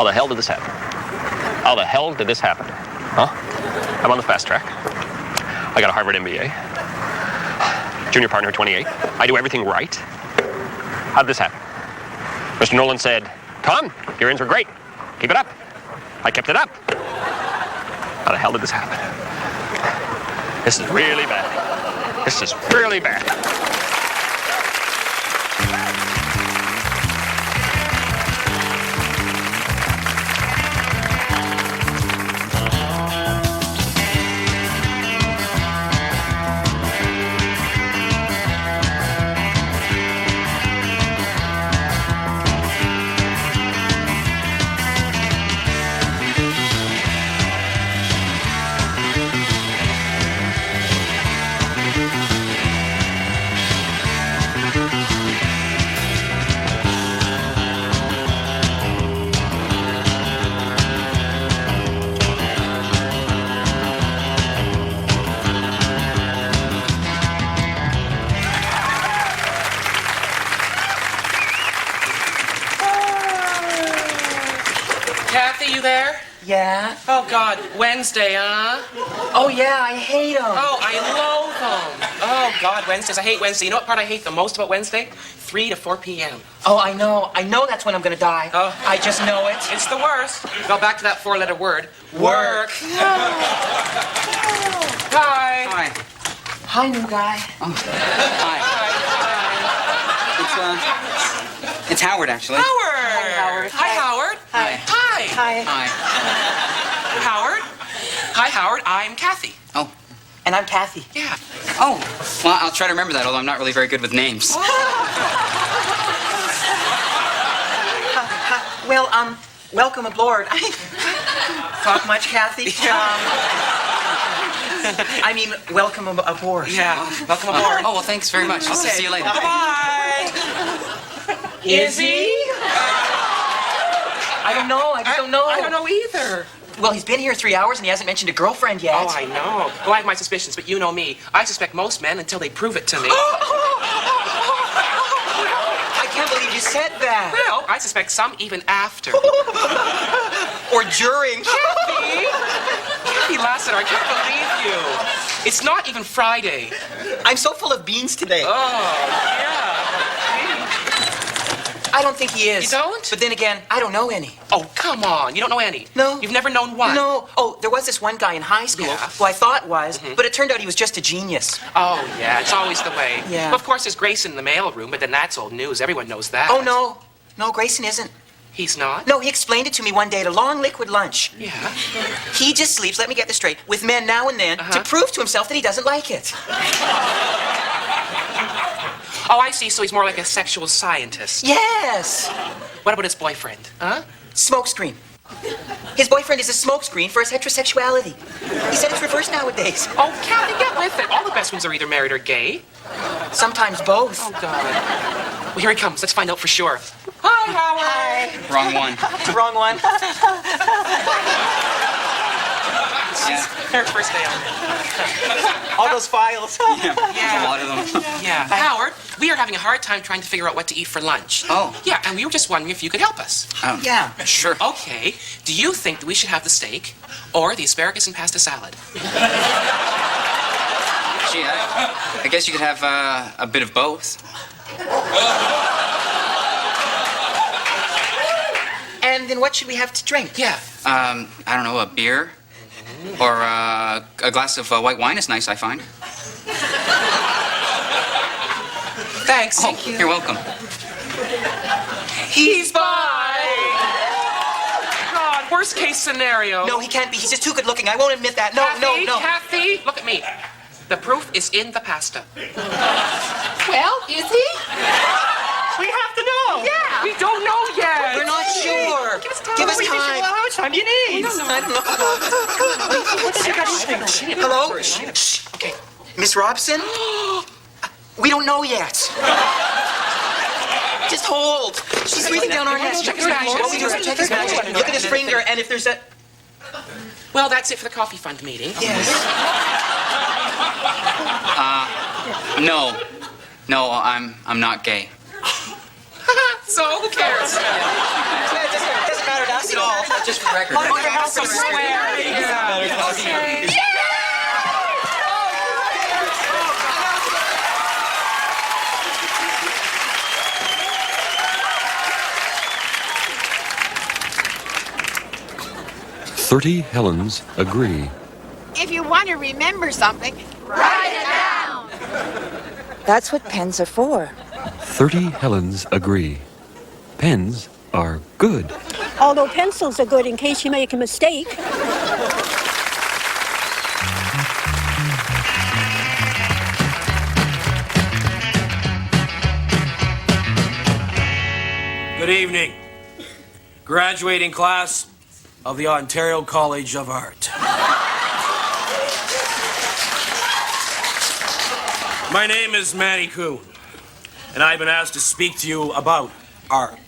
the hell did this happen? How the hell did this happen? Huh? I'm on the fast track. I got a Harvard MBA. Junior partner at 28. I do everything right. How did this happen? Mr. Nolan said, Tom, your ins were great. Keep it up. I kept it up. How the hell did this happen? This is really bad. This is really bad. Kathy, you there? Yeah? Oh, God, Wednesday, huh? Oh, yeah, I hate them. Oh, I loathe them. Oh, God, Wednesdays. I hate Wednesday. You know what part I hate the most about Wednesday? 3 to 4 p.m. Oh, I know. I know that's when I'm gonna die. Oh. I just know it. It's the worst. Go back to that 4-letter word. Work. Hi. Hi. Hi, new guy. Oh. Hi. It's Howard, actually. Howard. Hi, Howard. Hi. Hi. Hi. Hi. Howard. Hi, Howard. I'm Kathy. Oh. And I'm Kathy. Yeah. Oh. Well, I'll try to remember that, although I'm not really very good with names. Well, welcome aboard. Talk much, Kathy? I mean, welcome aboard. Yeah. Welcome aboard. Oh, well, thanks very much. I'll see you later. Bye. Is he? I don't know. I just don't know. I don't know either. Well, he's been here 3 hours and he hasn't mentioned a girlfriend yet. Oh, I know. Well, I have my suspicions, but you know me. I suspect most men until they prove it to me. I can't believe you said that. Well, I suspect some even after. Or during. Kathy Lassiter, I can't believe you. It's not even Friday. I'm so full of beans today. Oh, yeah. I don't think he is. You don't? But then again, I don't know any. Oh, come on. You don't know any? No. You've never known one? No. Oh, there was this one guy in high school Yeah. who I thought was, but it turned out he was just a genius. Oh, yeah. It's always the way. Yeah. Well, of course, there's Grayson in the mailroom, but then that's old news. Everyone knows that. Oh, no. No, Grayson isn't. He's not? No, he explained it to me one day at a long liquid lunch. Yeah. He just sleeps, let me get this straight, with men now and then to prove to himself that he doesn't like it. Oh, I see. So he's more like a sexual scientist. Yes. What about his boyfriend? Huh? Smokescreen. His boyfriend is a smokescreen for his heterosexuality. He said it's reversed nowadays. Oh, Kathy, get with it. All the best ones are either married or gay. Sometimes both. Oh, God. Well, here he comes. Let's find out for sure. Hi, Howard. Wrong one. Wrong one. Yeah. First day on. All those files. Yeah. A lot of them. Yeah. Howard, we are having a hard time trying to figure out what to eat for lunch. Oh. Yeah, and we were just wondering if you could help us. Yeah. Sure. Okay. Do you think that we should have the steak or the asparagus and pasta salad? Gee, I guess you could have a bit of both. And then what should we have to drink? Yeah. I don't know, a beer? Or a glass of white wine is nice, I find. Thanks. Oh, you're welcome. He's by. God, worst case scenario. No, he can't be. He's just too good looking. I won't admit that. No, Kathy, no. Kathy, look at me. The proof is in the pasta. Well, is he? We have to know. Yeah. We don't know yet. We're not sure. Give us time. How much time do you need? I don't know. Hello? Shh. Okay. Miss Robson? We don't know yet. Just hold. She's breathing down our necks. Check his magic. What we do is check his magic. Look at his finger, and if there's a... Well, that's it for the coffee fund meeting. Yes. No. No, I'm not gay. So who cares? It doesn't matter to us at all. Just for record. So square. Yeah. "30 Helens agree." If you want to remember something, write it down. That's what pens are for. 30 Helens agree. Pens are good. Although pencils are good in case you make a mistake. Good evening, graduating class of the Ontario College of Art. My name is Manny Kuhn, and I've been asked to speak to you about art.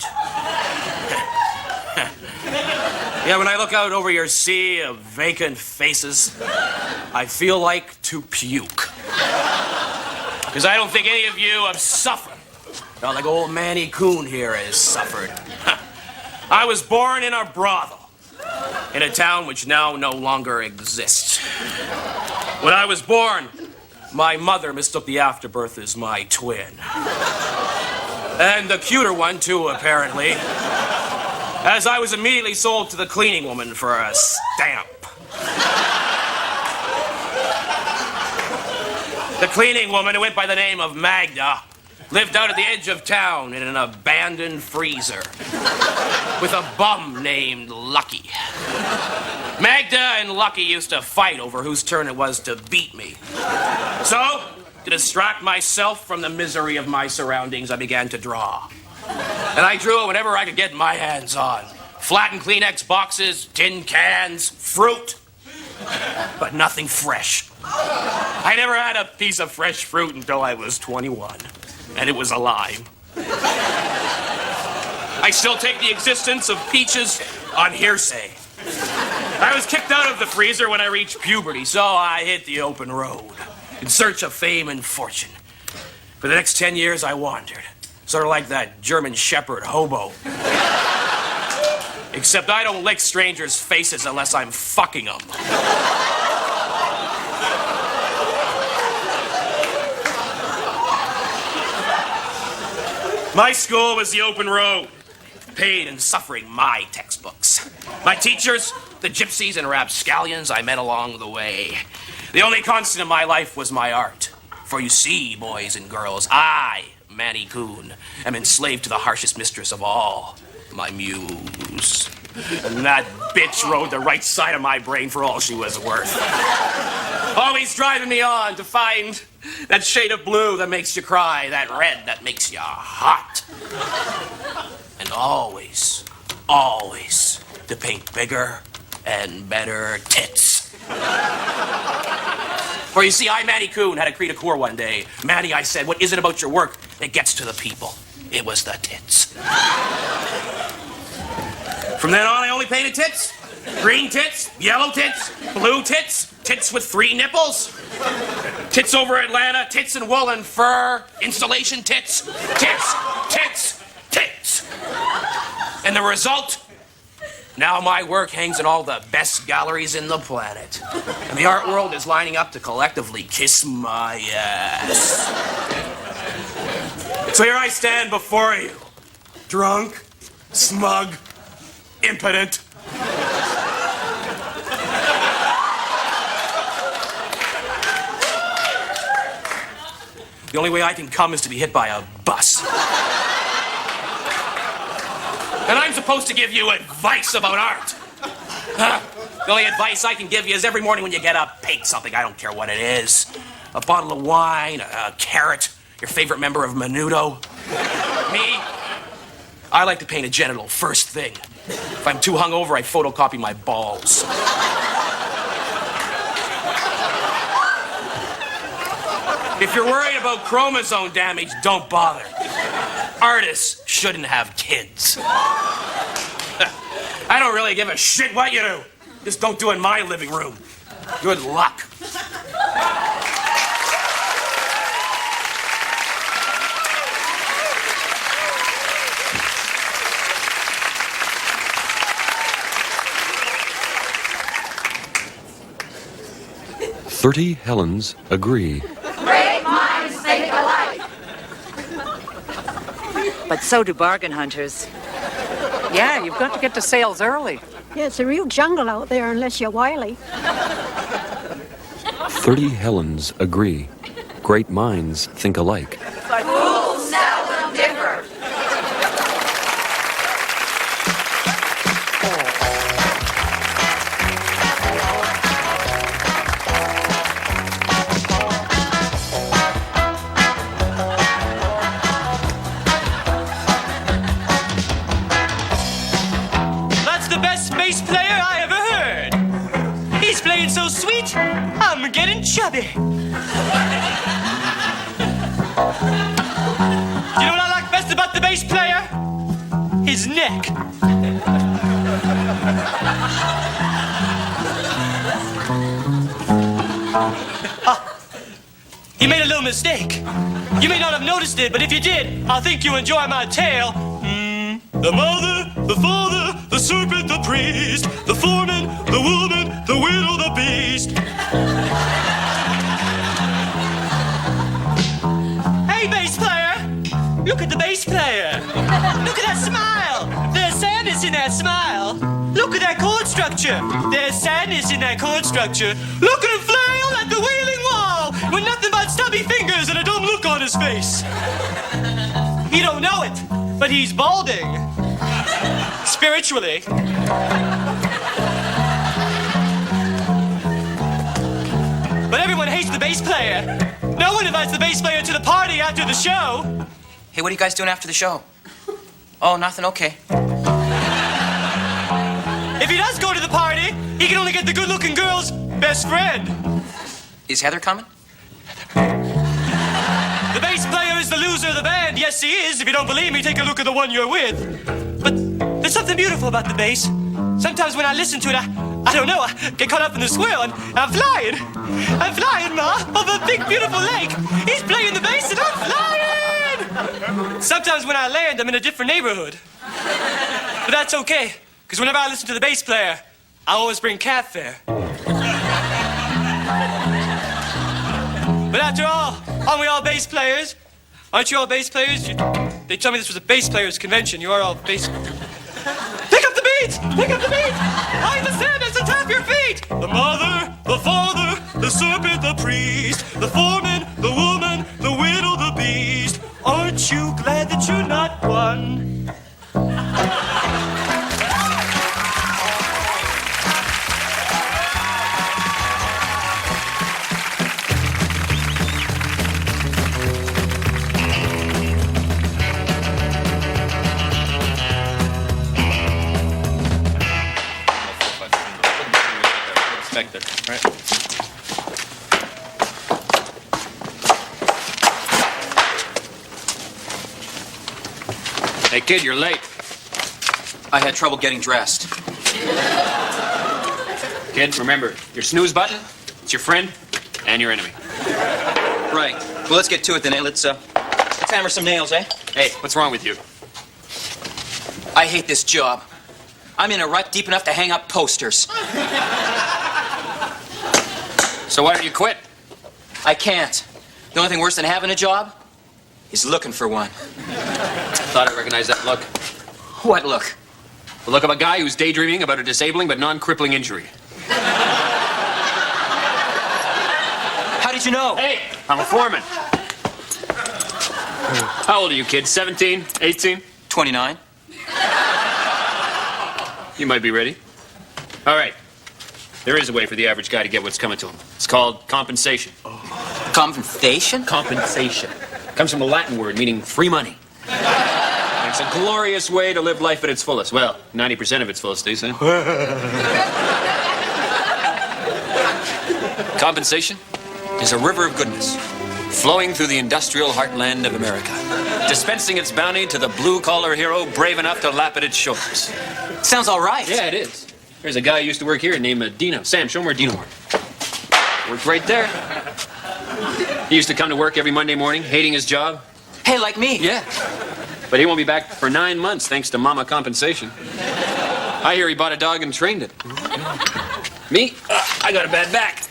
Yeah, when I look out over your sea of vacant faces, I feel like to puke. Because I don't think any of you have suffered. Not like old Manny Kuhn here has suffered. I was born in a brothel, in a town which now no longer exists. When I was born, my mother mistook the afterbirth as my twin. And the cuter one, too, apparently, as I was immediately sold to the cleaning woman for a stamp. The cleaning woman, who went by the name of Magda, lived out at the edge of town in an abandoned freezer with a bum named Lucky. Magda and Lucky used to fight over whose turn it was to beat me. So, to distract myself from the misery of my surroundings, I began to draw. And I drew whenever I could get my hands on. Flattened Kleenex boxes, tin cans, fruit, but nothing fresh. I never had a piece of fresh fruit until I was 21, and it was a lime. I still take the existence of peaches on hearsay. I was kicked out of the freezer when I reached puberty, so I hit the open road in search of fame and fortune. For the next 10 years, I wandered, sort of like that German shepherd hobo. Except I don't lick strangers' faces unless I'm fucking them. My school was the open road. Pain and suffering, my textbooks. My teachers, the gypsies and rapscallions I met along the way. The only constant in my life was my art. For you see, boys and girls, I, Manny Kuhn, am enslaved to the harshest mistress of all, my muse. And that bitch rode the right side of my brain for all she was worth. Always driving me on to find that shade of blue that makes you cry, that red that makes you hot. And always, always to paint bigger and better tits. For you see, I, Manny Kuhn, had a cri de coeur one day. Manny, I said, what is it about your work that gets to the people? It was the tits. From then on, I only painted tits. Green tits, yellow tits, blue tits, tits with 3 nipples. Tits over Atlanta, tits in wool and fur, installation tits, tits, tits, tits. And the result? Now my work hangs in all the best galleries in the planet. And the art world is lining up to collectively kiss my ass. So here I stand before you, drunk, smug, impotent. The only way I can come is to be hit by a bus. And I'm supposed to give you advice about art. The only advice I can give you is every morning when you get up, paint something. I don't care what it is. A bottle of wine, a carrot, your favorite member of Menudo. Me, I like to paint a genital first thing. If I'm too hungover, I photocopy my balls. If you're worried about chromosome damage, don't bother. Artists shouldn't have kids. I don't really give a shit what you do. Just don't do it in my living room. Good luck. 30 Helens agree. Great minds think alike. But so do bargain hunters. Yeah, you've got to get to sales early. Yeah, it's a real jungle out there unless you're wily. 30 Helens agree. Great minds think alike. Fools seldom differ. That's the best bass player I ever heard. He's playing so sweet, I'm getting chubby. You know what I like best about the bass player? His neck. He made a little mistake. You may not have noticed it, but if you did, I think you enjoy my tale. The mother, the father, the serpent, the priest, the foreman, the woman, the widow, the beast. Hey, bass player! Look at the bass player! Look at that smile! There's sadness in that smile! Look at that chord structure! There's sadness in that chord structure! Look at him flail at the wailing wall with nothing but stubby fingers and a dumb look on his face! You don't know it, but he's balding. Spiritually. But everyone hates the bass player. No one invites the bass player to the party after the show. Hey, what are you guys doing after the show? Oh, nothing, okay. If he does go to the party, he can only get the good-looking girl's best friend. Is Heather coming? The bass player is the loser of the band. Yes, he is. If you don't believe me, take a look at the one you're with. But there's something beautiful about the bass. Sometimes when I listen to it, I don't know, I get caught up in the swirl and I'm flying. I'm flying, Ma, over a big, beautiful lake. He's playing the bass and I'm flying. Sometimes when I land, I'm in a different neighborhood. But that's okay, because whenever I listen to the bass player, I always bring cat fare. But after all, aren't we all bass players? Aren't you all bass players? They tell me this was a bass players convention. You are all bass. Pick up the beat! Pick up the beat! Hide the sadness and tap your feet! The mother, the father, the serpent, the priest, the foreman, the woman, the widow, the beast. Aren't you glad that you're not one? Right. Hey, kid, you're late. I had trouble getting dressed. Kid, remember, your snooze button, it's your friend and your enemy. Right. Well, let's get to it then, eh? Let's hammer some nails, eh? Hey, what's wrong with you? I hate this job. I'm in a rut deep enough to hang up posters. So why don't you quit? I can't. The only thing worse than having a job is looking for one. Thought I recognized that look. What look? The look of a guy who's daydreaming about a disabling but non-crippling injury. How did you know? Hey, I'm a foreman. How old are you, kid? 17? 18? 29. You might be ready. All right. There is a way for the average guy to get what's coming to him. It's called compensation. Compensation? Compensation. Comes from a Latin word meaning free money. And it's a glorious way to live life at its fullest. Well, 90% of its fullest, they say. Compensation is a river of goodness flowing through the industrial heartland of America, dispensing its bounty to the blue-collar hero brave enough to lap at its shoulders. Sounds all right. Yeah, it is. There's a guy who used to work here named Dino. Sam, show him where Dino worked. Worked right there. He used to come to work every Monday morning, hating his job. Hey, like me. Yeah. But he won't be back for 9 months, thanks to Mama Compensation. I hear he bought a dog and trained it. Me? I got a bad back.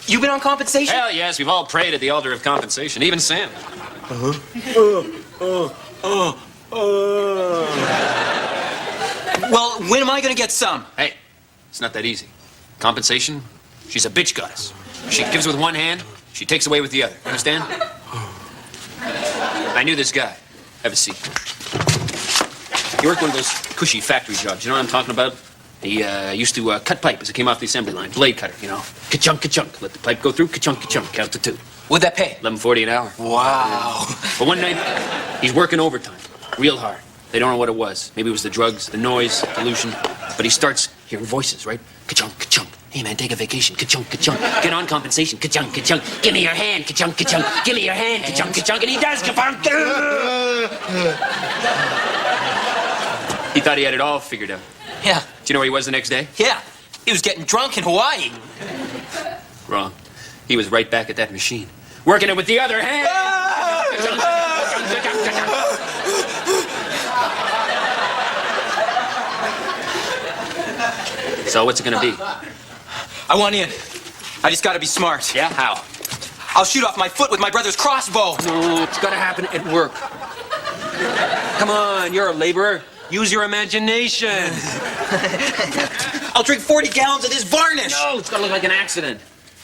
You been on compensation? Hell yes, we've all prayed at the altar of compensation, even Sam. Well, when am I gonna get some? Hey, it's not that easy. Compensation, she's a bitch goddess. She gives with one hand, she takes away with the other. Understand? I knew this guy. Have a seat. He worked one of those cushy factory jobs. You know what I'm talking about? He used to cut pipe as it came off the assembly line. Blade cutter, you know. Ka-chunk, ka-chunk. Let the pipe go through. Ka-chunk, ka-chunk. Count to 2. What'd that pay? $11.40 an hour. Wow. But one night, he's working overtime. Real hard. They don't know what it was. Maybe it was the drugs, the noise, pollution. But he starts hearing voices, right? Ka-chunk, ka-chunk. Hey, man, take a vacation. Ka-chunk, ka-chunk. Get on compensation. Ka-chunk, ka-chunk. Give me your hand. Ka-chunk, ka-chunk. Give me your hand. Ka-chunk, ka-chunk. And he does. Ka-chunk. He thought he had it all figured out. Yeah. Do you know where he was the next day? Yeah. He was getting drunk in Hawaii. Wrong. He was right back at that machine. Working it with the other hand. So what's it gonna be? I want in. I just gotta be smart. Yeah? How? I'll shoot off my foot with my brother's crossbow. No, it's gotta happen at work. Come on, you're a laborer. Use your imagination. I'll drink 40 gallons of this varnish. No, it's gotta look like an accident.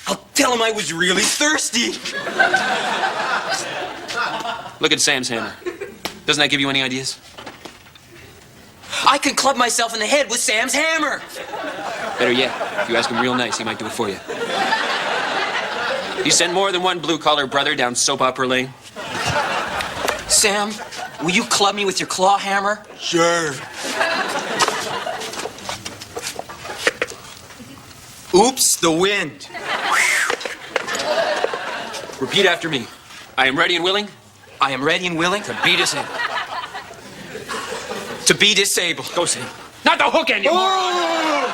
I'll tell him I was really thirsty. Look at Sam's hammer. Doesn't that give you any ideas? I can club myself in the head with Sam's hammer. Better yet, if you ask him real nice, he might do it for you. You sent more than one blue-collar brother down soap opera lane. Sam, will you club me with your claw hammer? Sure. Oops, the wind. Repeat after me. I am ready and willing. I am ready and willing to be disabled. To be disabled. Go, Sam. Not the hook end, you moron!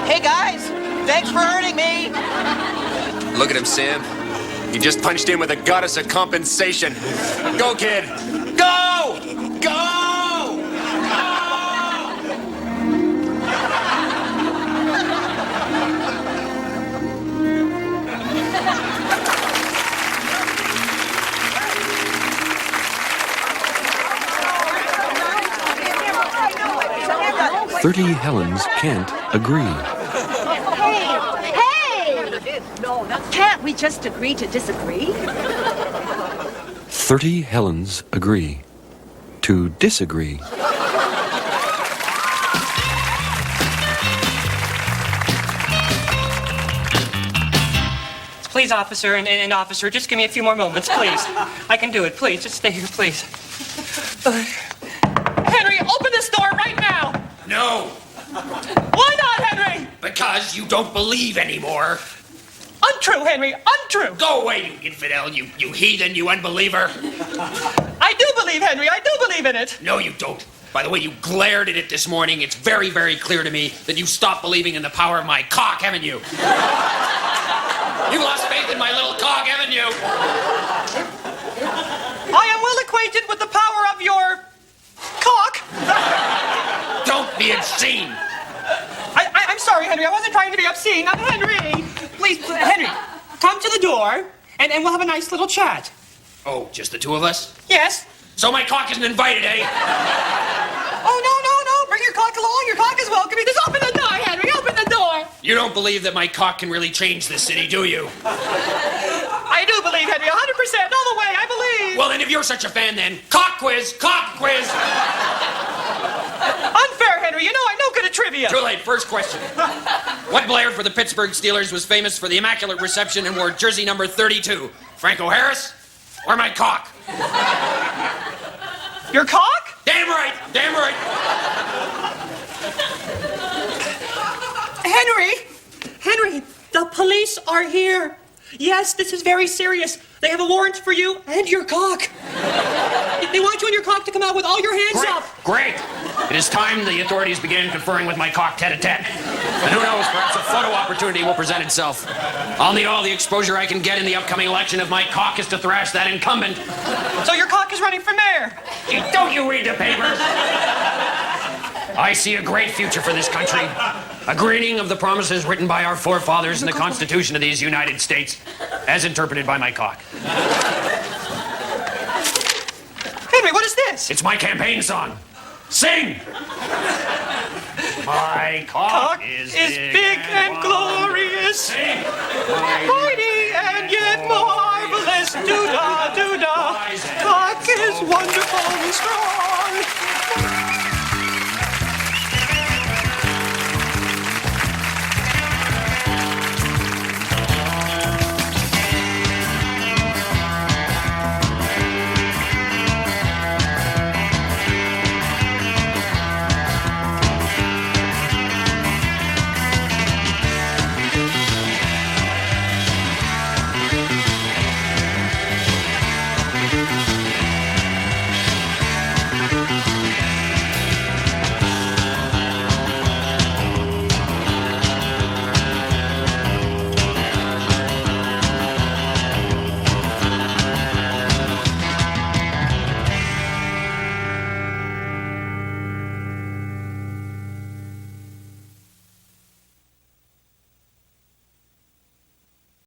Hey, guys. Thanks for hurting me. Look at him, Sam. You just punched in with a goddess of compensation. Go, kid. Go! Go! Go! 30 Helens can't agree. Can't we just agree to disagree? 30 Helens agree to disagree. Please, officer, and officer, just give me a few more moments, please. I can do it. Please, just stay here, please. Henry, open this door right now! No, Why not, Henry? because you don't believe anymore. Untrue, Henry, untrue. Go away, you infidel, you heathen, you unbeliever. I do believe, Henry, I do believe in it. No, you don't. By the way you glared at it this morning, it's very, very clear to me that you stopped believing in the power of my cock, haven't you? You lost faith in my little cock, haven't you? I am well acquainted with the power of your cock. Don't be obscene. I'm sorry, Henry. I wasn't trying to be obscene. Henry, please, Henry, come to the door, and we'll have a nice little chat. Oh, just the two of us? Yes. So my cock isn't invited, eh? Oh, no. Bring your cock along. Your cock is welcome. Just open the door, Henry. Open the door. You don't believe that my cock can really change this city, do you? I do believe, Henry. 100%. All the way. I believe. Well, then, if you're such a fan, then cock quiz, cock quiz. Unfair, Henry. You know I'm no good at trivia. Too late. First question. What player for the Pittsburgh Steelers was famous for the immaculate reception and wore jersey number 32? Franco Harris or my cock? Your cock? Damn right. Damn right. Henry, the police are here. Yes, this is very serious. They have a warrant for you and your cock. They want you and your cock to come out with all your hands up. Great. It is time the authorities began conferring with my cock tete-a-tete. And who knows, perhaps a photo opportunity will present itself. I'll need all the exposure I can get in the upcoming election if my cock is to thrash that incumbent. So your cock is running for mayor. Don't you read the papers? I see a great future for this country. A greening of the promises written by our forefathers in the Constitution of these United States, as interpreted by my cock. Henry, what is this? It's my campaign song. Sing! My cock is big and glorious. Sing! Mighty and yet marvelous. Doo-dah, doo-dah. Cock is wonderful and strong.